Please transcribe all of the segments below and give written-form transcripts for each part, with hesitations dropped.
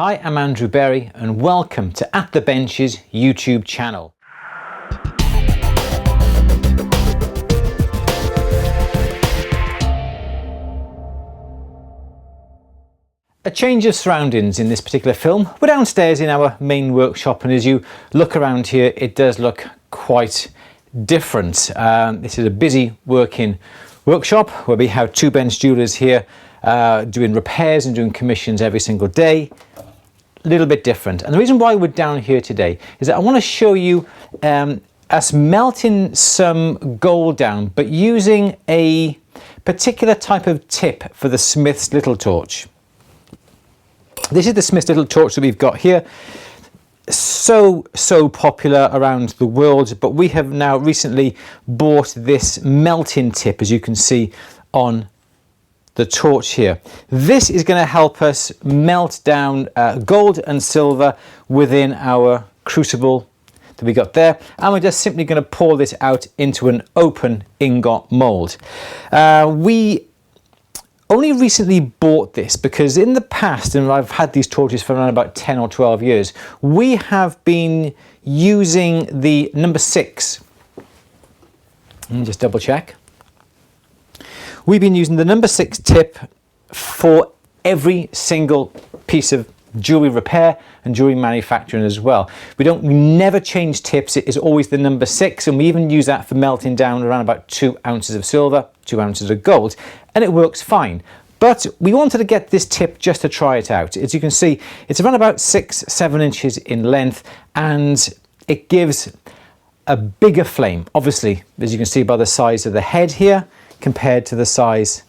Hi, I'm Andrew Berry and welcome to At the Bench's YouTube channel. A change of surroundings in this particular film. We're downstairs in our main workshop, and as you look around here it does look quite different. This is a busy working workshop where we have two bench jewelers here doing repairs and doing commissions every single day. A little bit different, and the reason why we're down here today is that I want to show you us melting some gold down, but using a particular type of tip for the Smith's little torch. This is the Smith's little torch that we've got here. So popular around the world, but we have now recently bought this melting tip, as you can see on the torch here. This is going to help us melt down gold and silver within our crucible that we got there, and we're just simply going to pour this out into an open ingot mold. We only recently bought this because in the past, and I've had these torches for around about 10 or 12 years, we have been using the number 6. Let me just double check. We've been using the number 6 tip for every single piece of jewelry repair and jewelry manufacturing as well. We never change tips. It is always the number 6, and we even use that for melting down around about 2 ounces of silver, 2 ounces of gold, and it works fine. But we wanted to get this tip just to try it out. As you can see, it's around about 6-7 inches in length, and it gives a bigger flame, obviously, as you can see by the size of the head here compared to the size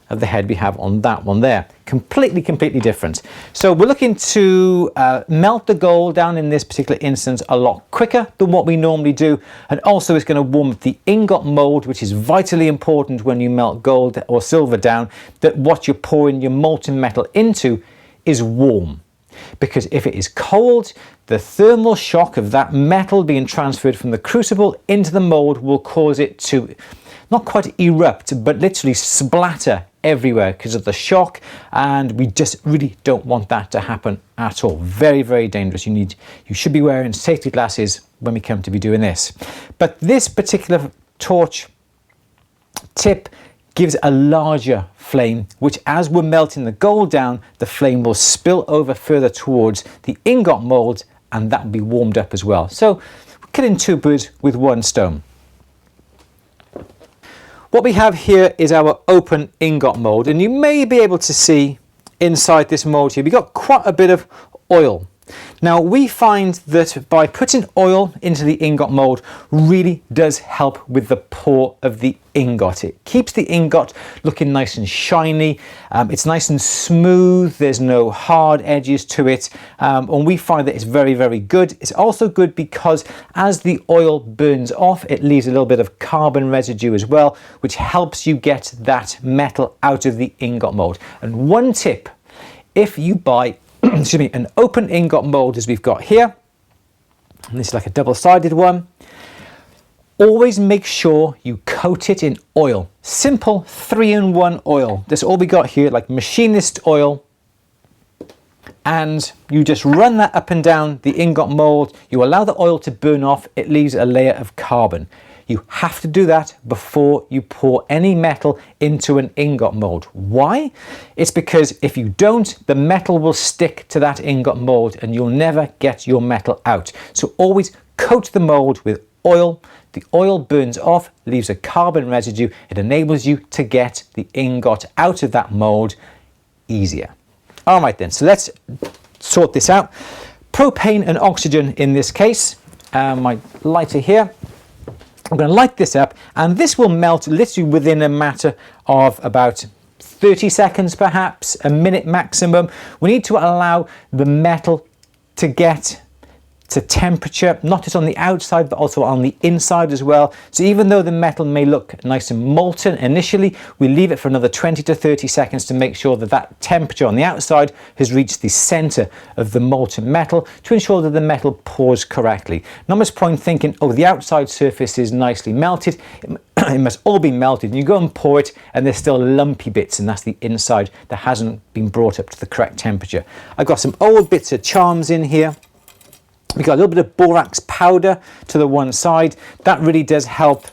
of the head we have on that one there. Completely different. So we're looking to melt the gold down in this particular instance a lot quicker than what we normally do, and also it's going to warm the ingot mold, which is vitally important when you melt gold or silver down, that what you're pouring your molten metal into is warm. Because if it is cold, the thermal shock of that metal being transferred from the crucible into the mold will cause it to not quite erupt, but literally splatter everywhere because of the shock, and we just really don't want that to happen at all. Very dangerous. You should be wearing safety glasses when we come to be doing this. But this particular torch tip gives a larger flame, which as we're melting the gold down, the flame will spill over further towards the ingot mold, and that will be warmed up as well. So we're killing two birds with one stone. What we have here is our open ingot mold, and you may be able to see inside this mold here we've got quite a bit of oil. Now we find that by putting oil into the ingot mold really does help with the pour of the ingot. It keeps the ingot looking nice and shiny, it's nice and smooth, there's no hard edges to it, and we find that it's very good. It's also good because as the oil burns off, it leaves a little bit of carbon residue as well, which helps you get that metal out of the ingot mold. And one tip, if you buy excuse me, an open ingot mold as we've got here, and this is like a double-sided one, always make sure you coat it in oil. Simple 3-in-1 oil. That's all we got here, like machinist oil, and you just run that up and down the ingot mold. You allow the oil to burn off, it leaves a layer of carbon. You have to do that before you pour any metal into an ingot mold. Why? It's because if you don't, the metal will stick to that ingot mold and you'll never get your metal out. So always coat the mold with oil. The oil burns off, leaves a carbon residue. It enables you to get the ingot out of that mold easier. All right then, so let's sort this out. Propane and oxygen in this case. My lighter here. I'm going to light this up, and this will melt literally within a matter of about 30 seconds, perhaps a minute maximum. We need to allow the metal to get to temperature, not just on the outside, but also on the inside as well. So even though the metal may look nice and molten initially, we leave it for another 20 to 30 seconds to make sure that that temperature on the outside has reached the center of the molten metal to ensure that the metal pours correctly. Not much point thinking, oh, the outside surface is nicely melted. It must all be melted. And you go and pour it and there's still lumpy bits, and that's the inside that hasn't been brought up to the correct temperature. I've got some old bits of charms in here. We've got a little bit of borax powder to the one side. That really does help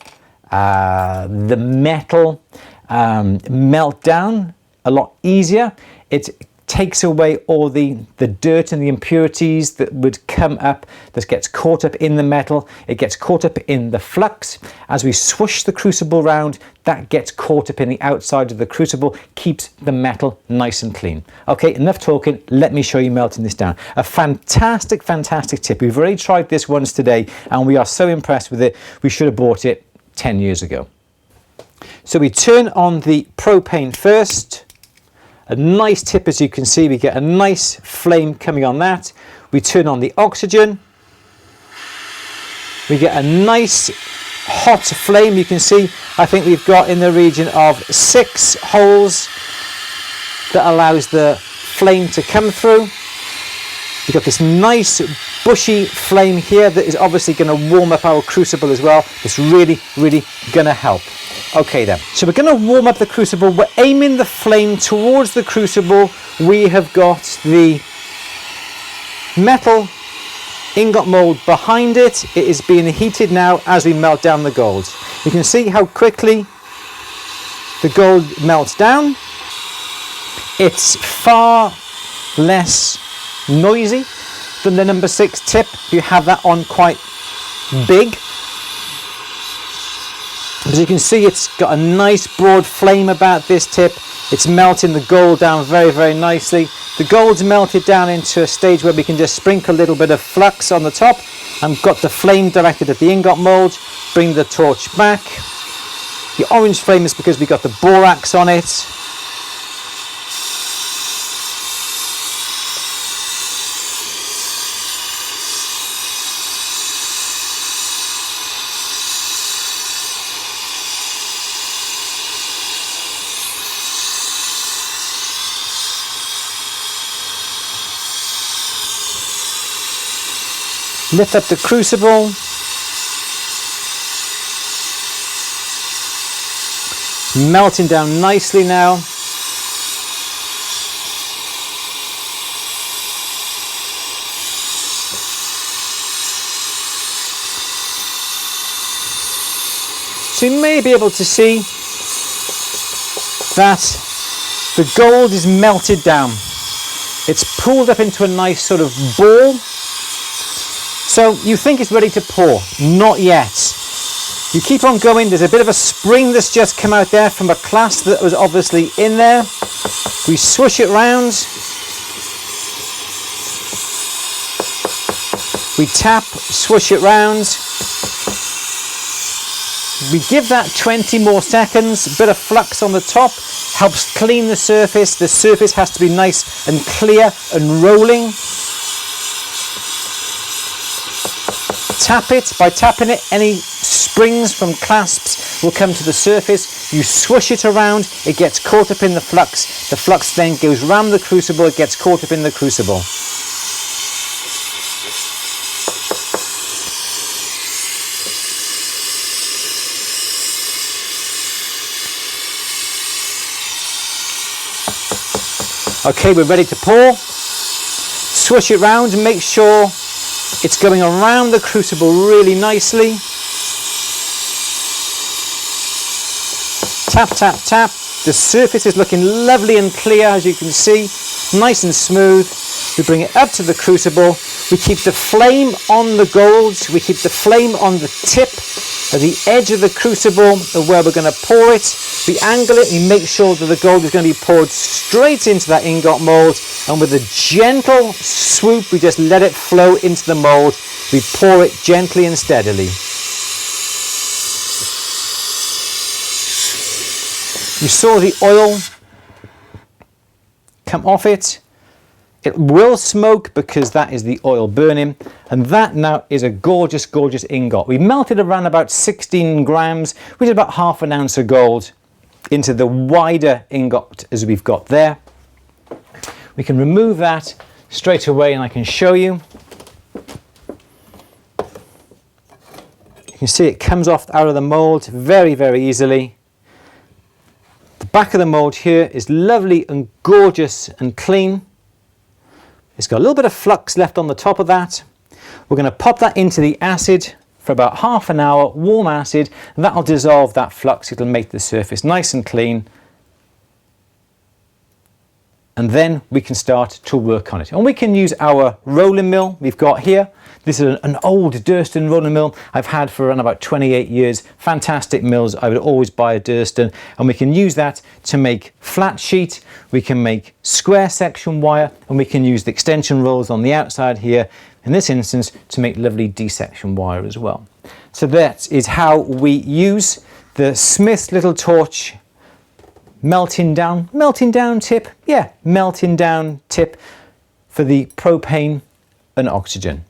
the metal melt down a lot easier. It takes away all the dirt and the impurities that would come up, that gets caught up in the metal. It gets caught up in the flux. As we swoosh the crucible round, that gets caught up in the outside of the crucible, keeps the metal nice and clean. Okay, enough talking. Let me show you melting this down. A fantastic, fantastic tip. We've already tried this once today and we are so impressed with it. We should have bought it 10 years ago. So we turn on the propane first. A nice tip, as you can see, we get a nice flame coming on that. We turn on the oxygen. We get a nice hot flame. You can see, I think we've got in the region of 6 holes that allows the flame to come through. We've got this nice bushy flame here that is obviously going to warm up our crucible as well. It's really, really going to help. Okay then, so we're going to warm up the crucible. We're aiming the flame towards the crucible. We have got the metal ingot mold behind it. It is being heated now as we melt down the gold. You can see how quickly the gold melts down. It's far less noisy than the number 6 tip. You have that on quite big. As you can see, it's got a nice broad flame about this tip. It's melting the gold down very, very nicely. The gold's melted down into a stage where we can just sprinkle a little bit of flux on the top. I've got the flame directed at the ingot mold. Bring the torch back. The orange flame is because we got the borax on it. Lift up the crucible. Melting down nicely now. So you may be able to see that the gold is melted down. It's pulled up into a nice sort of ball. So you think it's ready to pour, not yet. You keep on going. There's a bit of a spring that's just come out there from a clasp that was obviously in there. We swoosh it round. We tap, swoosh it round. We give that 20 more seconds. A bit of flux on the top helps clean the surface. The surface has to be nice and clear and rolling. Tap it. By tapping it, any springs from clasps will come to the surface. You swoosh it around, it gets caught up in the flux. The flux then goes round the crucible, it gets caught up in the crucible. Okay, we're ready to pour. Swoosh it round and make sure it's going around the crucible really nicely. Tap, tap, tap. The surface is looking lovely and clear, as you can see, nice and smooth. We bring it up to the crucible. We keep the flame on the gold. We keep the flame on the tip at the edge of the crucible of where we're going to pour it. We angle it. We make sure that the gold is going to be poured straight into that ingot mold. And with a gentle swoop, we just let it flow into the mold. We pour it gently and steadily. You saw the oil come off it. It will smoke because that is the oil burning, and that now is a gorgeous, gorgeous ingot. We melted around about 16 grams, which is about half an ounce of gold, into the wider ingot as we've got there. We can remove that straight away and I can show you. You can see it comes off out of the mould very, very easily. The back of the mould here is lovely and gorgeous and clean. It's got a little bit of flux left on the top of that. We're going to pop that into the acid for about half an hour, warm acid, and that'll dissolve that flux. It'll make the surface nice and clean. And then we can start to work on it. And we can use our rolling mill we've got here. This is an old Durston rolling mill I've had for around about 28 years. Fantastic mills. I would always buy a Durston, and we can use that to make flat sheet. We can make square section wire, and we can use the extension rolls on the outside here, in this instance, to make lovely D-section wire as well. So that is how we use the Smith's little torch melting down tip. Yeah, melting down tip for the propane and oxygen.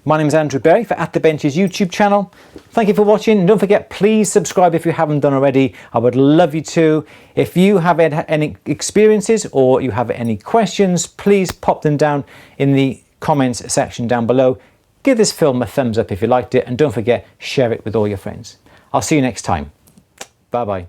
My name is Andrew Berry for At The Benches YouTube channel. Thank you for watching. Don't forget, please subscribe if you haven't done already. I would love you to. If you have any experiences or you have any questions, please pop them down in the comments section down below. Give this film a thumbs up if you liked it, and don't forget, share it with all your friends. I'll see you next time. Bye bye.